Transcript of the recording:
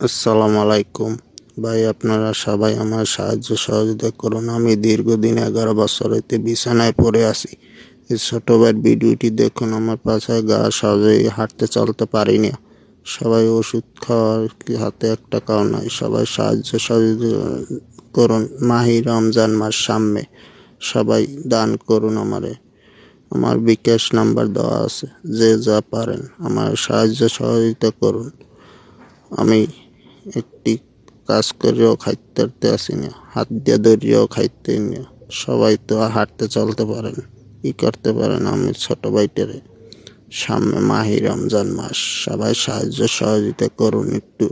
আসসালামু আলাইকুম ভাই, আপনারা সবাই আমার সাহায্য সহযোগিতা করুন। আমি দীর্ঘদিন 11 বছর হইতে বিছানায় পড়ে আছি। এই ছোট ভাইয়ের ভিডিওটি দেখুন। আমার পাছায় গা, সহজেই হাঁটতে চলতে পারি না। সবাই ওষুধ খাওয়ার হাতে এক টাকাও নাই। সবাই সাহায্য সহযোগিতা করুন। মাহি রমজান মাস সামনে, সবাই দান করুন আমারে। আমার বিকাশ নাম্বার দেওয়া আছে, যে যা পারেন আমার সাহায্য সহযোগিতা করুন। আমি একটি কাজ করেও খাইতে আসি না, হাত দিয়ে ধরিয়েও খাইতে না। সবাই তো হাঁটতে চলতে পারেন, কি করতে পারেন? আমি ছোট ভাইটারে, সামনে মাহি রমজান মাস, সবাই সাহায্য সহযোগিতা করুন একটু।